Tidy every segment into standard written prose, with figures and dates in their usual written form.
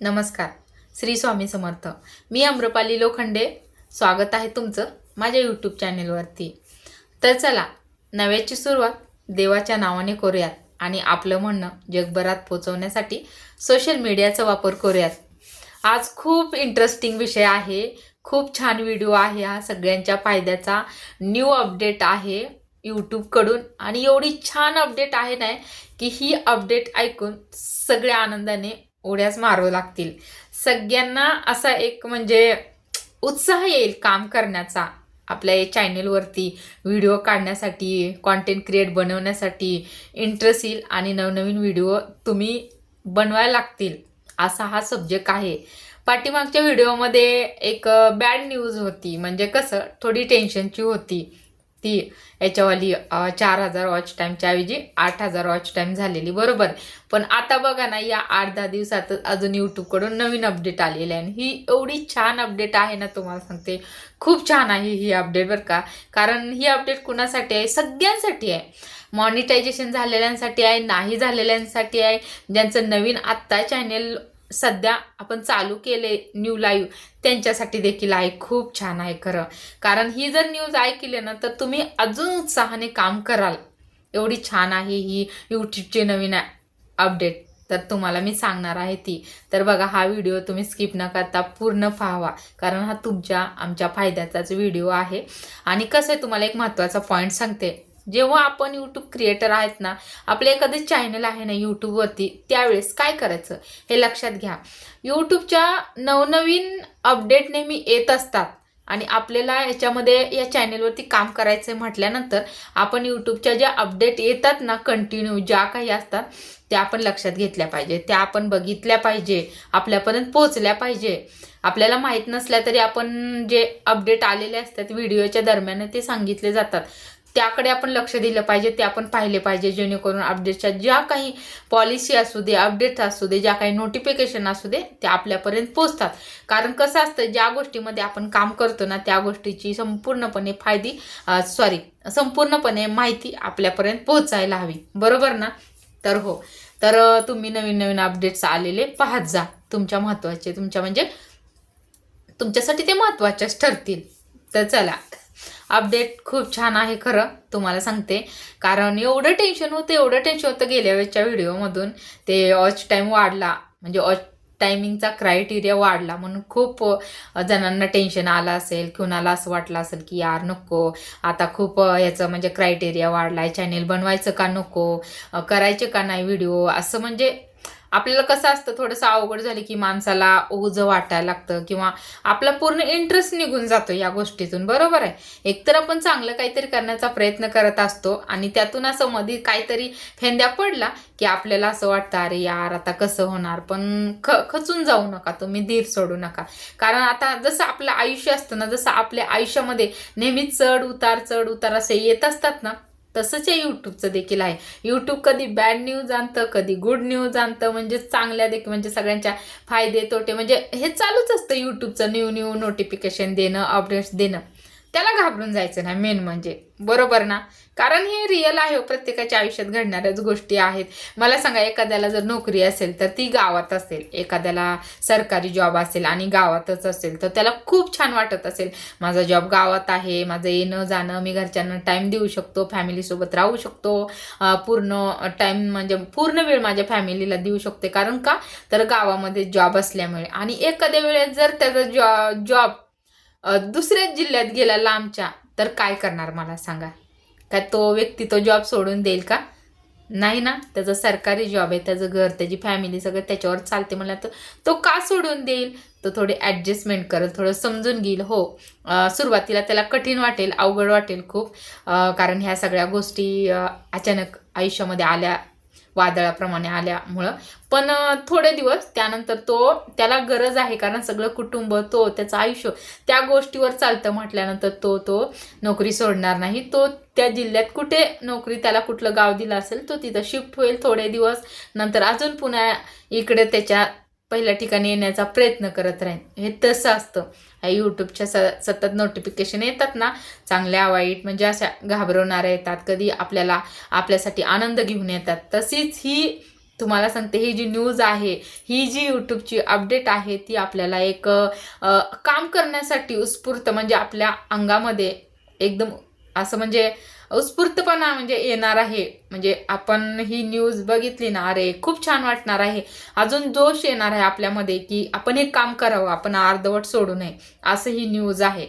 नमस्कार. श्री स्वामी समर्थ. मी अम्रपाली लोखंडे. स्वागत आहे तुमचं माझ्या यूट्यूब चॅनेलवरती. तर चला, नव्याची सुरुवात देवाच्या नावाने करूयात आणि आपलं म्हणणं जगभरात पोचवण्यासाठी सोशल मीडियाचा वापर करूयात. आज खूप इंटरेस्टिंग विषय आहे. खूप छान व्हिडिओ आहे. हा सगळ्यांच्या फायद्याचा न्यू अपडेट आहे यूट्यूबकडून आणि एवढी छान अपडेट आहे ना की ही अपडेट ऐकून सगळ्या आनंदाने उड्याच मारू लागतील. सगळ्यांना असा एक म्हणजे उत्साह येईल काम करण्याचा. आपल्या या चॅनेलवरती व्हिडिओ काढण्यासाठी, कॉन्टेंट क्रिएट बनवण्यासाठी इंटरेस्ट येईल आणि नवनवीन व्हिडिओ तुम्ही बनवायला लागतील. असा हा सब्जेक्ट आहे. पाठीमागच्या व्हिडिओमध्ये एक बॅड न्यूज होती, म्हणजे कसं थोडी टेन्शनची होती. ती याच्यावाली 4,000 वॉच टाईमच्या ऐवजी 8,000 वॉच टाईम झालेली, बरोबर. पण आता बघा ना, या 8-10 दिवसातच अजून यूट्यूबकडून नवीन अपडेट आलेली आहे. ही एवढी छान अपडेट आहे ना, तुम्हाला सांगते खूप छान आहे ही अपडेट बरं का. कारण ही अपडेट कुणासाठी आहे? सगळ्यांसाठी आहे. मॉनिटायझेशन झालेल्यांसाठी आहे, नाही झालेल्यांसाठी आहे, ज्यांचं नवीन आत्ता चॅनेल सध्या आपण चालू केले न्यू लाईव्ह त्यांच्यासाठी देखील आहे. खूप छान आहे खरं. कारण ही जर न्यूज ऐकली ना तर तुम्ही अजून उत्साहाने काम कराल. एवढी छान आहे ही यूट्यूबची नवीन अपडेट. तर तुम्हाला मी सांगणार आहे ती. तर बघा, हा व्हिडिओ तुम्ही स्किप न करता पूर्ण पाहावा, कारण हा तुमच्या आमच्या फायद्याचाच व्हिडिओ आहे. आणि कसं आहे, तुम्हाला एक महत्त्वाचा पॉईंट सांगते. जेव्हा आपण यूट्यूब क्रिएटर आहेत ना, आपलं एखादं चॅनल आहे ना यूट्यूबवरती, त्यावेळेस काय करायचं हे लक्षात घ्या. यूट्यूबच्या नवनवीन अपडेट नेहमी येत असतात आणि आपल्याला याच्यामध्ये या चॅनेलवरती काम करायचं म्हटल्यानंतर आपण यूट्यूबच्या ज्या अपडेट येतात ना कंटिन्यू, ज्या काही असतात त्या आपण लक्षात घेतल्या पाहिजे, त्या आपण बघितल्या पाहिजे, आपल्यापर्यंत पोहोचल्या पाहिजे. आपल्याला माहीत नसल्या तरी आपण जे अपडेट आलेले असतात व्हिडिओच्या दरम्यान ते सांगितले जातात, त्याकडे आपण लक्ष दिलं पाहिजे, ते आपण पाहिले पाहिजे, जेणेकरून अपडेटच्या ज्या काही पॉलिसी असू दे, अपडेट असू दे, ज्या काही नोटिफिकेशन असू दे, त्या आपल्यापर्यंत पोहोचतात. कारण कसं असतं, ज्या गोष्टीमध्ये आपण काम करतो ना त्या गोष्टीची संपूर्णपणे माहिती आपल्यापर्यंत पोहोचायला हवी, बरोबर ना. तर हो, तर तुम्ही नवीन नवीन अपडेट्स आलेले पाहत जा. तुमच्यासाठी ते महत्त्वाचेच ठरतील. तर चला, अपडेट खूप छान आहे खरं, तुम्हाला सांगते. कारण एवढं टेन्शन होतं गेल्या वेळच्या व्हिडिओमधून. ते वॉच टाईम वाढला, म्हणजे वॉच टायमिंगचा क्रायटेरिया वाढला म्हणून खूप जणांना टेन्शन आलं असेल. कुणाला असं वाटलं असेल की यार नको, आता खूप याचं म्हणजे क्रायटेरिया वाढला आहे, चॅनेल बनवायचं का नको, करायचे का नाही व्हिडिओ, असं म्हणजे आपल्याला कसं असतं, थोडंसं अवघड झालं की माणसाला ओझं वाटायला लागतं किंवा आपला पूर्ण इंटरेस्ट निघून जातो या गोष्टीतून, बरोबर आहे. एकतर आपण चांगलं काहीतरी करण्याचा प्रयत्न करत असतो आणि त्यातून असं मध्ये काहीतरी फेंद्या पडला की आपल्याला असं वाटतं अरे यार आता कसं होणार. पण खचून जाऊ नका तुम्ही, धीर सोडू नका. कारण आता जसं आपलं आयुष्य असतं ना, जसं आपल्या आयुष्यामध्ये नेहमी चढ उतार असे येत असतात ना, तसंच या यूट्यूबचं देखील आहे. यूट्यूब कधी बॅड न्यूज आणतं, कधी गुड न्यूज आणतं, म्हणजे चांगल्या देखील, म्हणजे सगळ्यांच्या फायदे तोटे, म्हणजे हे चालूच असतं यूट्यूबचं. न्यू नोटिफिकेशन देणं, अपडेट्स देणं, त्याला घाबरून जायचं नाही मेन म्हणजे, बरोबर ना. कारण हे रिअल आहे, प्रत्येकाच्या आयुष्यात घडणाऱ्याच गोष्टी आहेत. मला सांगा, एखाद्याला जर नोकरी असेल तर ती गावात असेल, एखाद्याला सरकारी जॉब असेल आणि गावातच असेल तर त्याला खूप छान वाटत असेल, माझा जॉब गावात आहे, माझं येणं जाणं, मी घरच्यांना टाईम देऊ शकतो, फॅमिलीसोबत राहू शकतो, पूर्ण टाईम म्हणजे पूर्ण वेळ माझ्या फॅमिलीला देऊ शकते. कारण का, तर गावामध्ये जॉब असल्यामुळे. आणि एखाद्या वेळेस जर त्याचा जॉब दुसऱ्याच जिल्ह्यात गेला लांबच्या, तर काय करणार मला सांगा. काय तो व्यक्ती तो जॉब सोडून देईल का? नाही ना. त्याचा सरकारी जॉब आहे, त्याचं घर, त्याची फॅमिली सगळं त्याच्यावर चालते म्हणलं तर तो का सोडून देईल. तो थोडी ॲडजस्टमेंट करेल, थोडं समजून घेईल. हो, सुरुवातीला त्याला कठीण वाटेल, अवघड वाटेल खूप, कारण ह्या सगळ्या गोष्टी अचानक आयुष्यामध्ये आल्या, वादळाप्रमाणे आल्यामुळं. पण थोडे दिवस त्यानंतर त्याला गरज आहे, कारण सगळं कुटुंब, त्याचं आयुष्य त्या गोष्टीवर चालतं म्हटल्यानंतर तो नोकरी सोडणार नाही. तो त्या जिल्ह्यात कुठे नोकरी, त्याला कुठलं गाव दिलं असेल तो तिथं शिफ्ट होईल थोडे दिवस, नंतर अजून पुन्हा इकडे त्याच्या पहिल्या ठिकाणी येण्याचा प्रयत्न करत राहील. हे तसं असतं. यूट्यूबच्या सतत नोटिफिकेशन येतात ना, चांगल्या वाईट, म्हणजे अशा घाबरवणाऱ्या येतात, कधी आपल्यासाठी आनंद घेऊन येतात. तशीच ही तुम्हाला सांगते ही जी न्यूज आहे, ही जी यूट्यूबची अपडेट आहे ती आपल्याला एक काम करण्यासाठी उत्स्फूर्त म्हणजे आपल्या अंगामध्ये एकदम असं म्हणजे उत्स्फूर्तपणा म्हणजे येणार आहे. म्हणजे आपण ही न्यूज बघितली ना, अरे खूप छान वाटणार आहे, अजून जोश येणार आहे आपल्यामध्ये की आपण हे काम करावं, आपण अर्धवट सोडू नये, असं ही न्यूज आहे.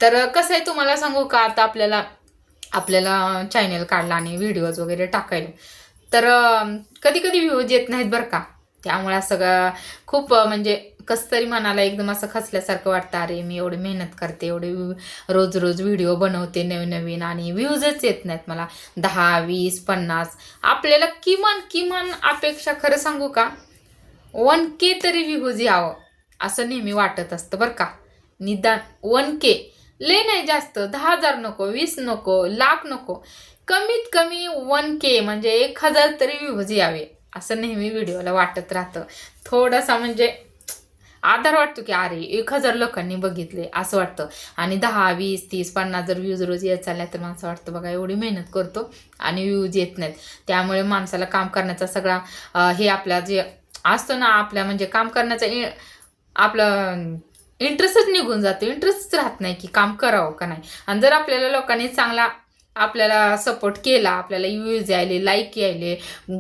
तर कसं आहे तुम्हाला सांगू का, आता आपल्याला चॅनल काढला आणि व्हिडिओज वगैरे टाकायला, तर कधी कधी व्ह्यूज येत नाहीत बरं का. त्यामुळे सगळं खूप म्हणजे कसं तरी मनाला एकदम असं खचल्यासारखं वाटतं, अरे मी एवढी मेहनत करते, एवढे रोज रोज व्हिडिओ बनवते नवीन नवीन आणि व्ह्यूजच येत नाहीत मला. 10, 20, 50 आपल्याला किमान किमान अपेक्षा खरं सांगू का 1K तरी व्ह्यूज यावं असं नेहमी वाटत असतं बरं का. निदान 1K, लय नाही जास्त, 10,000 नको, 20 नको, लाख नको, कमीत कमी 1K म्हणजे 1,000 तरी व्ह्यूज यावे असं नेहमी व्हिडिओला वाटत राहतं. थोडासा म्हणजे आधार वाटतो की अरे 1,000 लोकांनी बघितले असं वाटतं. आणि 10, 20, 30, 50 जर व्ह्यूज रोज येत चालल्या तर माणसं वाटतं बघा एवढी मेहनत करतो आणि व्ह्यूज येत नाहीत. त्यामुळे माणसाला काम करण्याचा सगळा हे आपला जे असतो ना, आपल्या म्हणजे काम करण्याचा आपलं इंटरेस्टच निघून जातो. इंटरेस्टच राहत नाही की काम करावं का नाही. आणि जर आपल्याला लोकांनी चांगला आपल्याला सपोर्ट केला, आपल्याला व्ह्यूज यायले, लाईक यायले,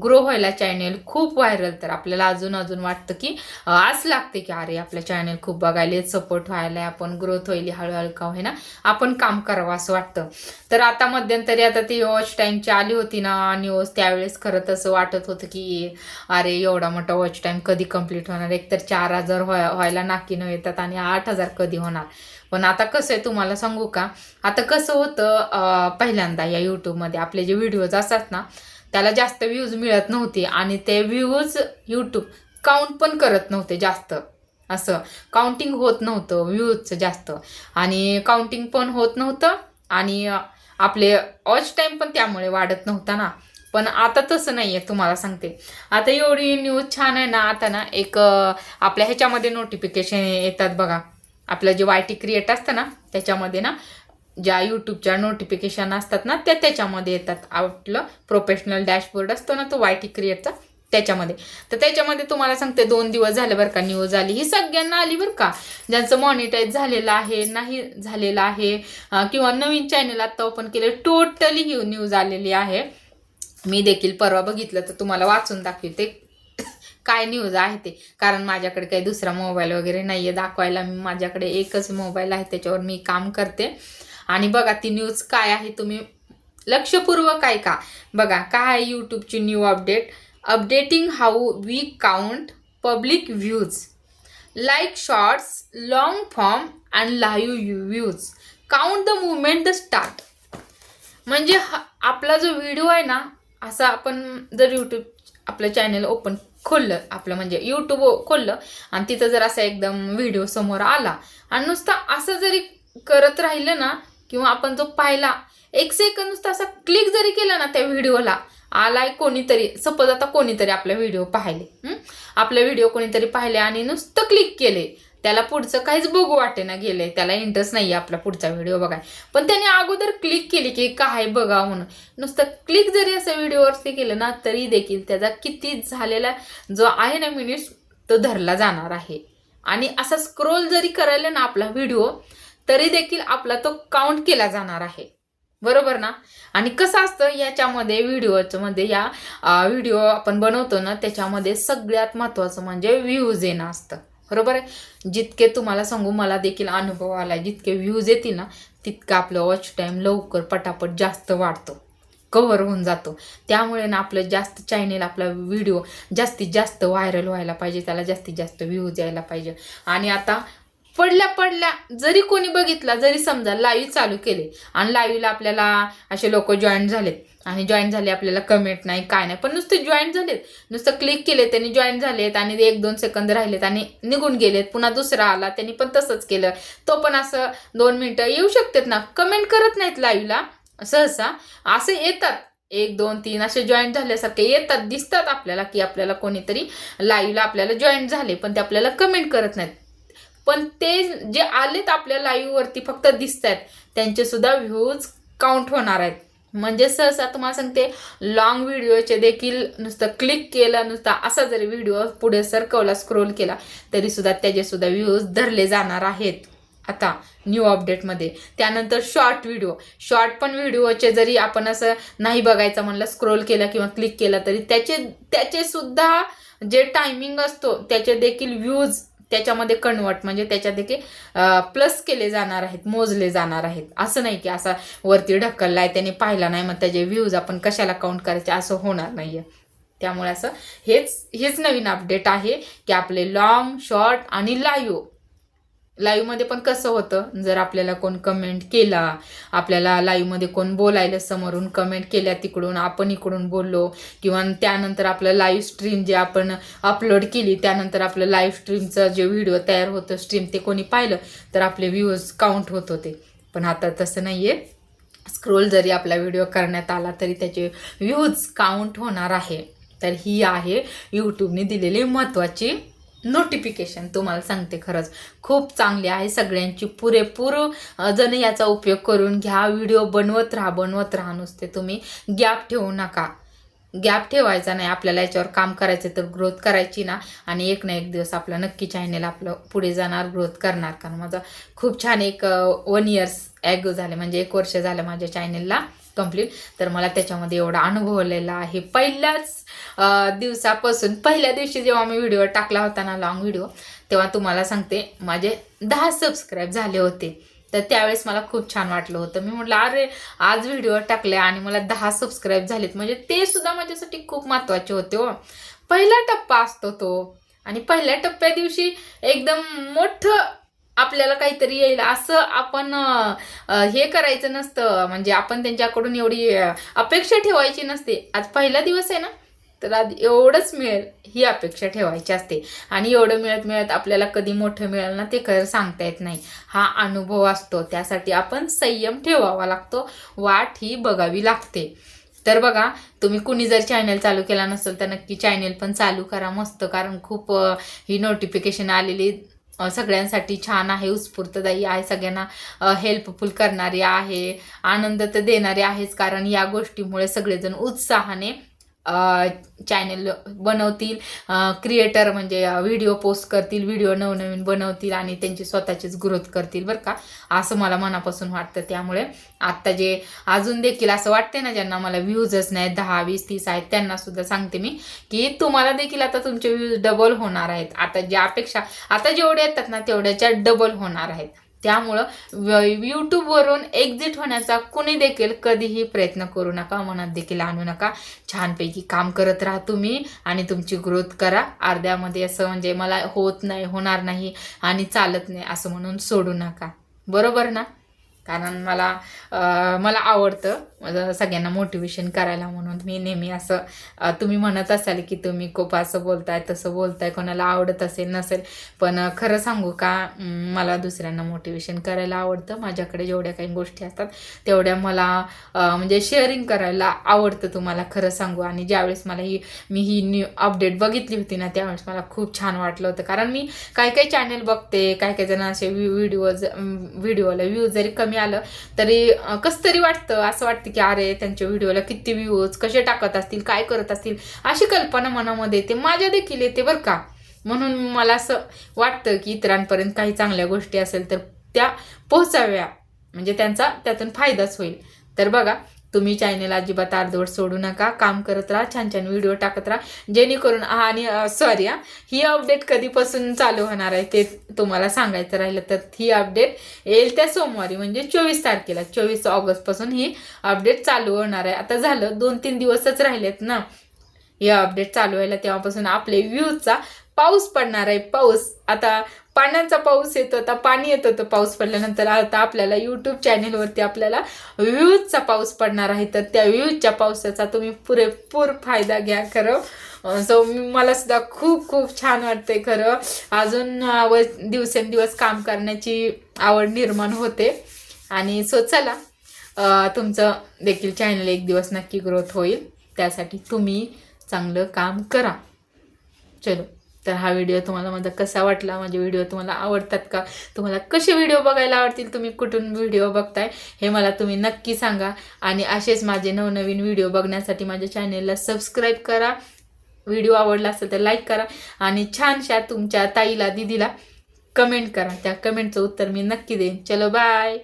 ग्रो व्हायला चॅनेल खूप व्हायरल, तर आपल्याला अजून अजून वाटतं की आस लागते की अरे आपल्या चॅनेल खूप बघायले, सपोर्ट व्हायला, आपण ग्रोथ होईल हळूहळू का होईना, आपण काम करावं असं वाटतं. तर आता मध्यंतरी आता ती वॉच टाईमची आली होती ना न्यूज, त्यावेळेस खरं तसं वाटत होतं की अरे एवढा मोठा वॉच टाईम कधी कंप्लीट होणार. एकतर 4,000 व्हायला नाकी न येतात आणि 8,000 कधी होणार. पण आता कसं आहे तुम्हाला सांगू का, आता कसं होतं पहिल्यांदा या यूट्यूबमध्ये आपले जे व्हिडिओज असतात ना त्याला जास्त व्ह्यूज मिळत नव्हते आणि ते व्ह्यूज यूट्यूब काउंट पण करत नव्हते जास्त, असं काउंटिंग होत नव्हतं व्ह्यूजचं जास्त, आणि काउंटिंग पण होत नव्हतं आणि आपले वॉच टाईम पण त्यामुळे वाढत नव्हता ना. पण आता तसं नाही आहे, तुम्हाला सांगते आता एवढी न्यूज छान आहे ना. आता ना एक आपल्या ह्याच्यामध्ये नोटिफिकेशन येतात बघा, आपलं जे YT क्रिएट असतं ना त्याच्यामध्ये ना ज्या यूट्यूबच्या नोटिफिकेशन असतात ना त्याच्यामध्ये येतात. आपलं प्रोफेशनल डॅशबोर्ड असतो ना तो YT क्रिएटचा, त्याच्यामध्ये. तर त्याच्यामध्ये तुम्हाला सांगते 2 दिवस झाले बरं का न्यूज आली. ही सगळ्यांना आली बरं का, ज्यांचं मॉनिटाईज झालेलं आहे, नाही झालेलं आहे, किंवा नवीन चॅनल आत्ता ओपन केले, टोटली ही न्यूज आलेली आहे. मी देखील परवा बघितलं तर तुम्हाला वाचून दाखवते काय न्यूज आहे ते, कारण माझ्याकडे काही दुसरा मोबाईल वगैरे नाही आहे दाखवायला. माझ्याकडे एकच मोबाईल आहे, त्याच्यावर मी काम करते. आणि बघा ती न्यूज काय आहे, तुम्ही लक्षपूर्वक ऐका. बघा काय आहे यूट्यूबची new update. Updating how we count public views like shorts, long form and live views, count the movement the start. म्हणजे आपला जो व्हिडिओ आहे ना, असा आपण जर यूट्यूब आपलं चॅनल ओपन खोललं, आपलं म्हणजे यूट्यूब खोललं आणि तिथं जर असा एकदम व्हिडिओ समोर आला आणि नुसतं असं जरी करत राहिलं ना, किंवा आपण जो पाहिला 1 सेकंद नुसतं असं क्लिक जरी केलं ना त्या व्हिडिओला, आलाय कोणीतरी, सपोज आता कोणीतरी आपला व्हिडिओ पाहिले, आपले व्हिडिओ कोणीतरी पाहिले आणि नुसतं क्लिक केले, त्याला पुढचं काहीच बघू वाटेना गेले, त्याला इंटरेस्ट नाही आपला पुढचा व्हिडिओ बघाय, पण त्याने अगोदर क्लिक केली की काय बघा म्हणून, नुसतं क्लिक जरी असं व्हिडिओवरती केलं ना तरी देखील त्याचा किती झालेला जो आहे ना मिनिट्स तो धरला जाणार आहे. आणि असा स्क्रोल जरी करायला ना आपला व्हिडिओ तरी देखील आपला तो काउंट केला जाणार आहे, बरोबर ना. आणि कसं असतं याच्यामध्ये व्हिडिओच्या मध्ये, या व्हिडिओ आपण बनवतो ना त्याच्यामध्ये सगळ्यात महत्त्वाचं म्हणजे व्ह्यूज येणं असतं, बरोबर आहे. जितके तुम्हाला सांगू मला देखील अनुभव आला, जितके व्ह्यूज येतील ना तितकं आपलं वॉच टाईम लवकर पटापट जास्त वाढतो, कव्हर होऊन जातो. त्यामुळे ना आपलं जास्त चॅनेल, आपला व्हिडिओ जास्तीत जास्त व्हायरल व्हायला पाहिजे, त्याला जास्तीत जास्त व्ह्यूज यायला पाहिजे. आणि आता पडल्या जरी कोणी बघितला, जरी समजा लाईव्ह चालू केले आणि लाईव्हला आपल्याला असे लोक जॉईन झालेत आणि जॉईन झाले, आपल्याला कमेंट नाही काय नाही, पण नुसते जॉईन झालेत, नुसतं क्लिक केले त्यांनी जॉईन झालेत आणि 1-2 सेकंद राहिलेत आणि निघून गेलेत. पुन्हा दुसरा आला त्यांनी पण तसंच केलं, तो पण असं 2 मिनिटं येऊ शकतात ना, कमेंट करत नाहीत लाईव्हला सहसा, असे येतात 1, 2, 3 असे जॉईन झाल्यासारखे येतात, दिसतात आपल्याला की आपल्याला कोणीतरी लाईव्हला आपल्याला जॉईन झाले, पण ते आपल्याला कमेंट करत नाहीत. पण ते जे आलेत आपल्या लाईव्ह वरती फक्त दिसत आहेत त्यांचे सुद्धा व्ह्यूज काउंट होणार आहेत, म्हणजे सहसा तुम्हाला सांगते लॉंग व्हिडिओचे देखील नुसतं क्लिक केलं, नुसता असा जरी व्हिडिओ पुढे सरकवला, स्क्रोल केला तरी सुद्धा त्याचे सुद्धा व्ह्यूज धरले जाणार आहेत आता न्यू अपडेटमध्ये. त्यानंतर शॉर्ट पण व्हिडिओचे जरी आपण असं नाही बघायचं म्हणलं, स्क्रोल केला किंवा क्लिक केला तरी त्याचे सुद्धा जे टायमिंग असतो त्याचे देखील व्ह्यूज त्याच्यामध्ये कन्वर्ट म्हणजे त्याच्यात देखील प्लस केले जाणार आहेत, मोजले जाणार आहेत. असं नाही की असा वरती ढकललाय त्याने पाहिला नाही मग त्याचे व्ह्यूज आपण कशाला काउंट करायचे, असं होणार नाहीये. त्यामुळे असं हेच नवीन अपडेट आहे की आपले लॉंग, शॉर्ट आणि लाईव्हमध्ये पण कसं होतं, जर आपल्याला कोण कमेंट केला, आपल्याला लाईव्हमध्ये कोण बोलायला समोरून कमेंट केल्या तिकडून, आपण इकडून बोललो किंवा त्यानंतर आपलं लाईव्ह स्ट्रीम जे आपण अपलोड केली त्यानंतर आपलं लाईव्ह स्ट्रीमचं जे व्हिडिओ तयार होतं स्ट्रीम ते कोणी पाहिलं तर आपले व्ह्यूज काउंट होत होते. पण आता तसं नाही आहे. स्क्रोल जरी आपला व्हिडिओ करण्यात आला तरी त्याचे व्ह्यूज काउंट होणार आहे. तर ही आहे यूट्यूबने दिलेली महत्त्वाची नोटिफिकेशन. तुम्हाला सांगते खरंच खूप चांगली आहे. सगळ्यांची पुरेपूर जण याचा उपयोग करून घ्या. व्हिडिओ बनवत राहा. नुसते तुम्ही गॅप ठेवू नका. गॅप ठेवायचा नाही. आपल्याला याच्यावर काम करायचं तर ग्रोथ करायची ना, आणि एक ना एक दिवस आपलं नक्की चॅनेल आपलं पुढे जाणार, ग्रोथ करणार. कारण माझा खूप छान एक 1 इयर्स ॲगो झाले, म्हणजे 1 वर्ष झालं माझ्या चॅनेलला कंप्लीट. तर मला त्याच्यामध्ये एवढा अनुभव आलेला आहे. पहिल्याच दिवसापासून, पहिल्या दिवशी जेव्हा मी व्हिडिओ टाकला होता ना लॉंग व्हिडिओ, तेव्हा तुम्हाला सांगते माझे 10 सबस्क्राईब झाले होते. तर त्यावेळेस मला खूप छान वाटलं होतं. मी म्हटलं अरे आज व्हिडिओ टाकले आणि मला 10 सबस्क्राईब झालेत, म्हणजे ते सुद्धा माझ्यासाठी खूप महत्त्वाचे होते हो. पहिला टप्पा असतो तो, आणि पहिल्या टप्प्या दिवशी एकदम मोठं आपल्याला काहीतरी येईल असं आपण हे करायचं नसतं. म्हणजे आपण त्यांच्याकडून एवढी अपेक्षा ठेवायची नसते. आज पहिला दिवस आहे ना, तर आज एवढंच मिळेल ही अपेक्षा ठेवायची असते. आणि एवढं मिळत आपल्याला कधी मोठं मिळेल ना ते खरं सांगता येत नाही. हा अनुभव असतो. त्यासाठी आपण संयम ठेवावा लागतो. वाट ही बघावी लागते. तर बघा, तुम्ही कुणी जर चॅनल चालू केला नसेल तर नक्की चॅनल पण चालू करा मस्त. कारण खूप ही नोटिफिकेशन आलेली सगळ्यांसाठी छान आहे, उत्स्फूर्तदायी आहे, सगळ्यांना हेल्पफुल करणारी आहे, आनंद तर देणारी आहेच. कारण या गोष्टीमुळे सगळेजण उत्साहाने चॅनल बनवतील, क्रिएटर म्हणजे व्हिडिओ पोस्ट करतील, व्हिडिओ नवनवीन बनवतील आणि त्यांची स्वतःचीच ग्रोथ करतील बरं का, असं मला मनापासून वाटतं. त्यामुळे आत्ता जे अजून देखील असं वाटते ना ज्यांना मला व्ह्यूजच नाही 10, 20, 30 आहेत, त्यांना सुद्धा सांगते मी की तुम्हाला देखील आता तुमचे व्ह्यूज डबल होणार आहेत. आता ज्या अपेक्षा आता जेवढे येतात ना तेवढ्याच्या डबल होणार आहेत. त्यामुळं यूट्यूबवरून एक्झिट होण्याचा कुणी देखील कधीही प्रयत्न करू नका, मनात देखील आणू नका. छानपैकी काम करत राहा तुम्ही आणि तुमची ग्रोथ करा. अर्ध्यामध्ये असं म्हणजे मला होत नाही, होणार नाही आणि चालत नाही असं म्हणून सोडू नका. बरोबर ना? कारण मला आवडतं सगळ्यांना मोटिवेशन करायला, म्हणून मी नेहमी असं तुम्ही म्हणत असाल की तुम्ही खूप असं बोलताय तसं बोलताय, कोणाला आवडत असेल नसेल, पण खरं सांगू का, मला दुसऱ्यांना मोटिवेशन करायला आवडतं. माझ्याकडे जेवढ्या काही गोष्टी असतात तेवढ्या मला म्हणजे शेअरिंग करायला आवडतं तुम्हाला खरं सांगू. आणि ज्यावेळेस मला मी ही न्यू अपडेट बघितली होती ना त्यावेळेस मला खूप छान वाटलं होतं. कारण मी काही चॅनेल बघते, काही जण असे व्हिडिओला व्ह्यूज जरी कमी आलं तरी कसं तरी वाटतं, असं वाटतं की अरे त्यांच्या व्हिडिओला किती व्ह्यूज, कसे टाकत असतील, काय करत असतील, अशी कल्पना मनामध्ये येते. माझ्या देखील येते बरं का. म्हणून मला असं वाटतं की इतरांपर्यंत काही चांगल्या गोष्टी असेल तर त्या पोहोचाव्या, म्हणजे त्यांचा त्यातून फायदाच होईल. तर बघा, तुम्ही चॅनल अजिबात अर्धवट सोडू नका, काम करत राहा, छान छान व्हिडिओ टाकत राहा, जेणेकरून आणि सॉरी ही अपडेट कधीपासून चालू होणार आहे ते तुम्हाला सांगायचं राहिलं तर ही अपडेट येईल त्या सोमवारी, म्हणजे 24 तारखेला, 24 ऑगस्टपासून ही अपडेट चालू होणार आहे. आता झालं 2-3 दिवसच राहिलेत ना हे अपडेट चालू व्हायला, तेव्हापासून आपले व्ह्यूजचा पाऊस पडणार आहे. पाऊस, आता पाण्याचा पाऊस येतो, आता पाणी येत होतं पाऊस पडल्यानंतर, आता आपल्याला यूट्यूब चॅनेलवरती आपल्याला व्ह्यूजचा पाऊस पडणार आहे. तर त्या व्ह्यूजच्या पावसाचा तुम्ही पुरेपूर फायदा घ्या खरं. सो मला सुद्धा खूप खूप छान वाटते खरं. अजून दिवसेंदिवस काम करण्याची आवड निर्माण होते. आणि सो चला, तुमचं देखील चॅनल एक दिवस नक्की ग्रोथ होईल. त्यासाठी तुम्ही चांगलं काम करा. चलो. तर हा व्हिडिओ तुम्हाला माझा कसा वाटला, माझे व्हिडिओ तुम्हाला आवडतात का, तुम्हाला कसे व्हिडिओ बघायला आवडतील, तुम्ही कुठून व्हिडिओ बघताय हे मला तुम्ही नक्की सांगा. आणि असेच माझे नवनवीन व्हिडिओ बघण्यासाठी माझ्या चॅनेलला सबस्क्राईब करा. व्हिडिओ आवडला असेल तर लाईक करा आणि छानशा तुमच्या ताईला दीदीला कमेंट करा. त्या कमेंटचं उत्तर मी नक्की देईन. चलो बाय.